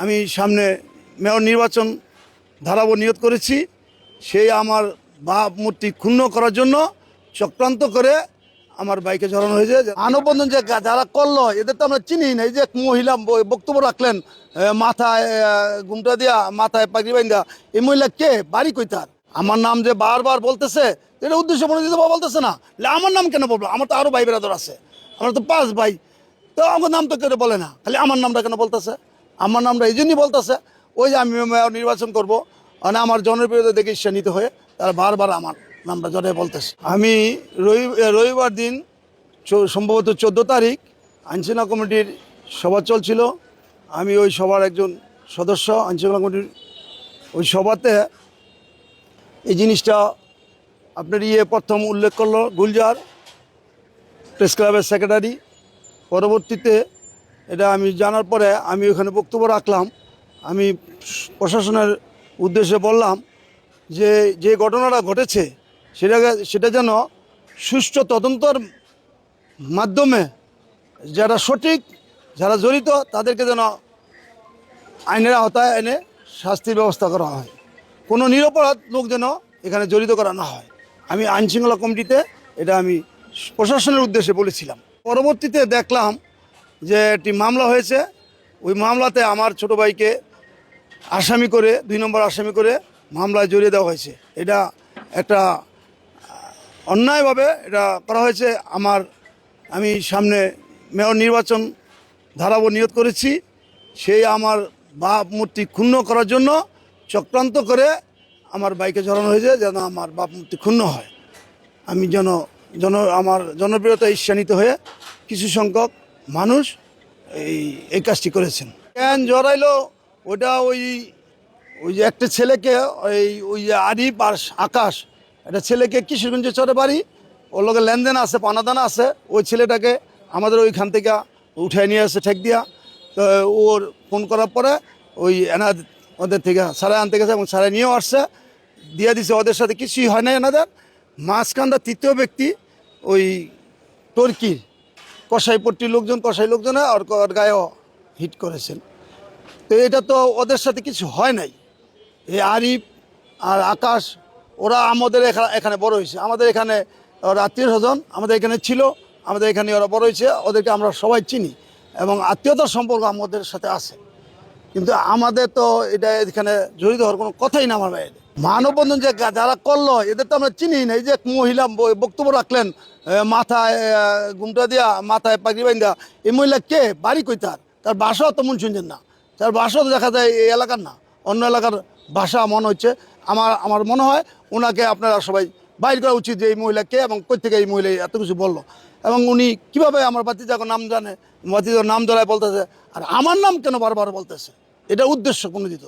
আমি সামনে মেয়র নির্বাচন ধারাবো নিয়ত করেছি। সেই আমার ভাবমূর্তি ক্ষুণ্ণ করার জন্য চক্রান্ত করে আমার বাইকে ঝরানো হয়েছে। মানববন্ধন যে যারা করলো এদের তো আমরা চিনি না। এই যে মহিলা বক্তব্য রাখলেন, মাথায় ঘুমটা দিয়া, মাথায় পাগড়ি বাইন্দা, এই মহিলা কে, বাড়ি কই তার? আমার নাম যে বারবার বলতেছে, এটা উদ্দেশ্য প্রণোদিত বলতেছে না। আমার নাম কেন বলবো? আমার তো আরো ভাই বেরাদর আছে, আমরা তো 5 ভাই। তো আমার নাম তো কেউ বলে না, খালি আমার নামটা কেন বলতেছে? আমার নামটা এই জন্যই বলতেছে, ওই যে আমি মেয়র নির্বাচন করবো, মানে আমার জনপ্রিয়তা দেখে ঈর্ষান্বিত হয়ে তারা বারবার আমার নামটা জড়াই বলতেছে। আমি রবিবার দিন সম্ভবত 14 তারিখ আইনশৃঙ্খলা কমিটির সভা চলছিল। আমি ওই সভার একজন সদস্য। আইনশৃঙ্খলা কমিটির ওই সভাতে এই জিনিসটা আপনার প্রথম উল্লেখ করলো গুলজার, প্রেস ক্লাবের সেক্রেটারি। পরবর্তীতে এটা আমি জানার পরে আমি ওখানে বক্তব্য রাখলাম। আমি প্রশাসনের উদ্দেশ্যে বললাম যে যে ঘটনাটা ঘটেছে সেটা যেন সুষ্ঠু তদন্তর মাধ্যমে যারা সঠিক, যারা জড়িত, তাদেরকে যেন আইনের আওতায় এনে শাস্তির ব্যবস্থা করা হয়। কোনো নিরপরাধ লোক যেন এখানে জড়িত করা না হয়। আমি আইনশৃঙ্খলা কমিটিতে এটা আমি প্রশাসনের উদ্দেশ্যে বলেছিলাম। পরবর্তীতে দেখলাম যে একটি মামলা হয়েছে। ওই মামলাতে আমার ছোট ভাইকে আসামি করে, 2 নম্বর আসামি করে মামলায় জড়িয়ে দেওয়া হয়েছে। এটা একটা অন্যায়ভাবে এটা করা হয়েছে। আমি সামনে মেয়র নির্বাচন ধারাবো নিয়ত করেছি। সেই আমার ভাবমূর্তি ক্ষুণ্ণ করার জন্য চক্রান্ত করে আমার বাইকে ঝরানো হয়েছে, যেন আমার ভাবমূর্তি ক্ষুণ্ণ হয়। আমি আমার জনপ্রিয়তা ঈর্ষান্বিত হয়ে কিছু সংখ্যক মানুষ এই কাজটি করেছেন। কেন জড়াইলো ওটা ওই যে একটা ছেলেকে, ওই যে আরিফ আর আকাশ, একটা ছেলেকে কিশোরগঞ্জে চরে বাড়ি, ওর লোকের লেনদেন আছে, পানাদানা আছে। ওই ছেলেটাকে আমাদের ওইখান থেকে উঠায় নিয়ে আসে ঠেক দিয়া। তো ওর ফোন করার পরে ওই ওদের থেকে সারাই আনতে গেছে এবং সারাই নিয়েও আসছে, দিয়ে দিছে। ওদের সাথে কিছুই হয় না এনাদের। মাঝখানটা তৃতীয় ব্যক্তি ওই টর্কির কসাই লোকজনে ওর গায়েও হিট করেছেন। তো এটা তো ওদের সাথে কিছু হয় নাই। এই আরিফ আর আকাশ ওরা আমাদের এখানে বড় হয়েছে। আমাদের এখানে ওরা আত্মীয় স্বজন আমাদের এখানে ছিল, আমাদের এখানে ওরা বড় হয়েছে। ওদেরকে আমরা সবাই চিনি এবং আত্মীয়তার সম্পর্ক আমাদের সাথে আছে। কিন্তু আমাদের তো এটা এখানে জড়িত হওয়ার কোনো কথাই না আমার বাইরে। মানববন্ধন যে যারা করলো এদের তো আমরা চিনি না। এই যে মহিলা বক্তব্য রাখলেন, মাথায় ঘুমটা দিয়া, মাথায় পাগড়ি বাইন্দা, এই মহিলা কে, বাড়ি কই তার? তার বাসাও তো শুনছেন না। তার বাসাও তো দেখা যায় এই এলাকার না, অন্য এলাকার ভাষা মনে হচ্ছে। আমার মনে হয় ওনাকে আপনারা সবাই বাইর করা উচিত যে এই মহিলা কে এবং কই থেকে এই মহিলা এত কিছু বললো, এবং উনি কীভাবে আমার ভাতিজাকে নাম জানে, ভাতিজার নাম ধরায় বলতেছে, আর আমার নাম কেন বারবার বলতেছে? এটা উদ্দেশ্য প্রণোদিত।